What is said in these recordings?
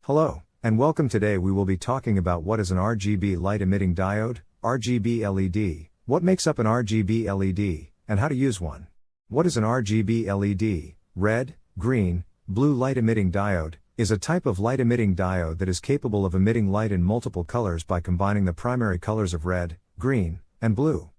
Hello, and welcome. Today we will be talking about what is an RGB light emitting diode, RGB LED, what makes up an RGB LED, and how to use one. What is an RGB LED? Red, green, blue light emitting diode is a type of light emitting diode that is capable of emitting light in multiple colors by combining the primary colors of red, green, and blue.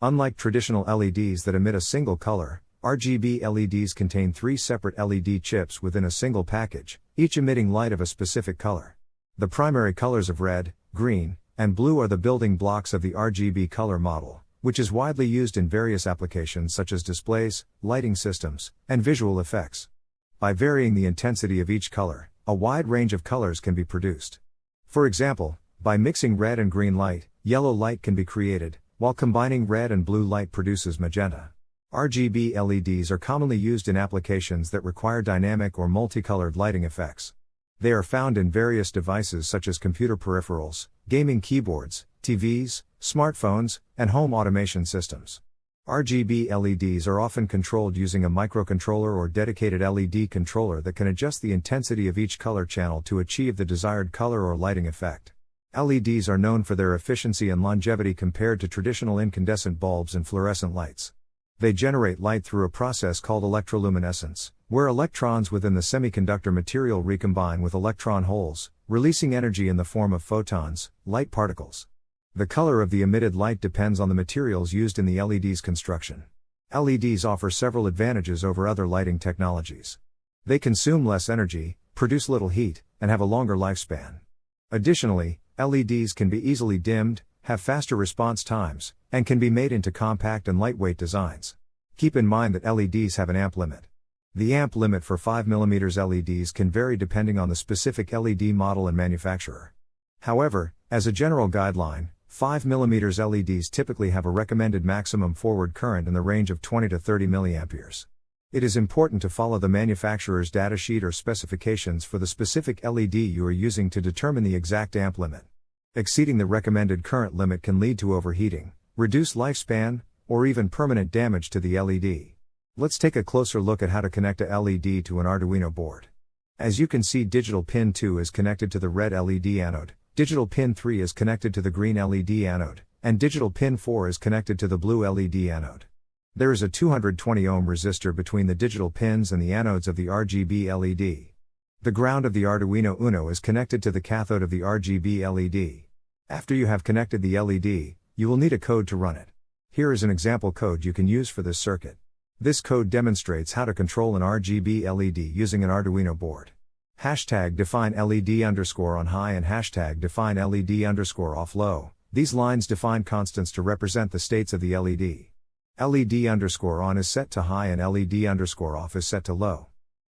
Unlike traditional LEDs that emit a single color, RGB LEDs contain three separate LED chips within a single package, each emitting light of a specific color. The primary colors of red, green, and blue are the building blocks of the RGB color model, which is widely used in various applications such as displays, lighting systems, and visual effects. By varying the intensity of each color, a wide range of colors can be produced. For example, by mixing red and green light, yellow light can be created, while combining red and blue light produces magenta. RGB LEDs are commonly used in applications that require dynamic or multicolored lighting effects. They are found in various devices such as computer peripherals, gaming keyboards, TVs, smartphones, and home automation systems. RGB LEDs are often controlled using a microcontroller or dedicated LED controller that can adjust the intensity of each color channel to achieve the desired color or lighting effect. LEDs are known for their efficiency and longevity compared to traditional incandescent bulbs and fluorescent lights. They generate light through a process called electroluminescence, where electrons within the semiconductor material recombine with electron holes, releasing energy in the form of photons, light particles. The color of the emitted light depends on the materials used in the LED's construction. LEDs offer several advantages over other lighting technologies. They consume less energy, produce little heat, and have a longer lifespan. Additionally, LEDs can be easily dimmed, have faster response times, and can be made into compact and lightweight designs. Keep in mind that LEDs have an amp limit. The amp limit for 5mm LEDs can vary depending on the specific LED model and manufacturer. However, as a general guideline, 5mm LEDs typically have a recommended maximum forward current in the range of 20 to 30 mA. It is important to follow the manufacturer's datasheet or specifications for the specific LED you are using to determine the exact amp limit. Exceeding the recommended current limit can lead to overheating, reduced lifespan, or even permanent damage to the LED. Let's take a closer look at how to connect a LED to an Arduino board. As you can see, digital pin 2 is connected to the red LED anode, digital pin 3 is connected to the green LED anode, and digital pin 4 is connected to the blue LED anode. There is a 220 ohm resistor between the digital pins and the anodes of the RGB LED. The ground of the Arduino Uno is connected to the cathode of the RGB LED. After you have connected the LED, you will need a code to run it. Here is an example code you can use for this circuit. This code demonstrates how to control an RGB LED using an Arduino board. #define LED_on high and #define LED_off low. These lines define constants to represent the states of the LED. LED_on is set to high and LED_off is set to low.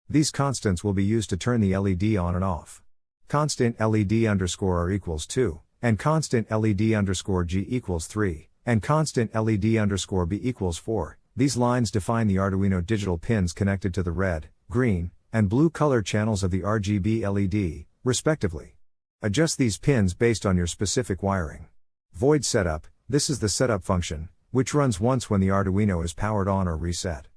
These constants will be used to turn the LED on and off. Constant LED_R equals 2, and constant LED_G equals 3, and constant LED_B equals 4. These lines define the Arduino digital pins connected to the red, green, and blue color channels of the RGB LED, respectively. Adjust these pins based on your specific wiring. Void setup, this is the setup function, which runs once when the Arduino is powered on or reset.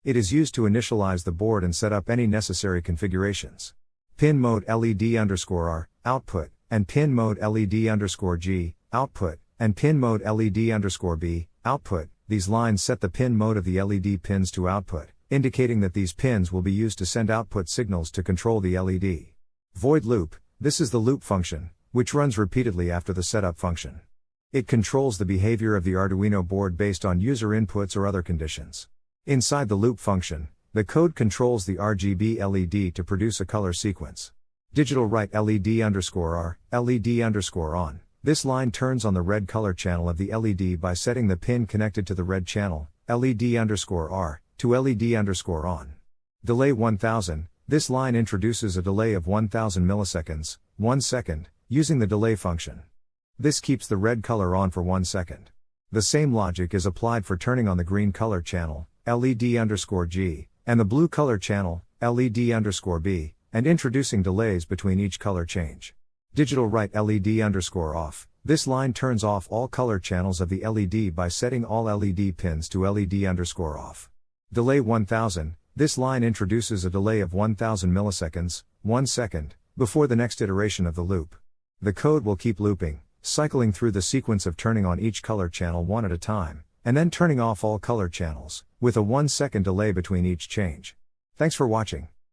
It is used to initialize the board and set up any necessary configurations. Pin mode LED_R, output, and pin mode LED_G, output, and pin mode LED_B, output. These lines set the pin mode of the LED pins to output, indicating that these pins will be used to send output signals to control the LED. Void loop, this is the loop function, which runs repeatedly after the setup function. It controls the behavior of the Arduino board based on user inputs or other conditions. Inside the loop function, the code controls the RGB LED to produce a color sequence. Digital write LED_R, LED_on. This line turns on the red color channel of the LED by setting the pin connected to the red channel, LED_R, to LED_on. Delay 1000, this line introduces a delay of 1000 milliseconds, 1 second, using the delay function. This keeps the red color on for 1 second. The same logic is applied for turning on the green color channel, LED_G, and the blue color channel, LED_B, and introducing delays between each color change. Digital write LED_off, this line turns off all color channels of the LED by setting all LED pins to LED_off. Delay 1000, this line introduces a delay of 1000 milliseconds, 1 second, before the next iteration of the loop. The code will keep looping, cycling through the sequence of turning on each color channel one at a time, and then turning off all color channels, with a 1-second delay between each change. Thanks for watching.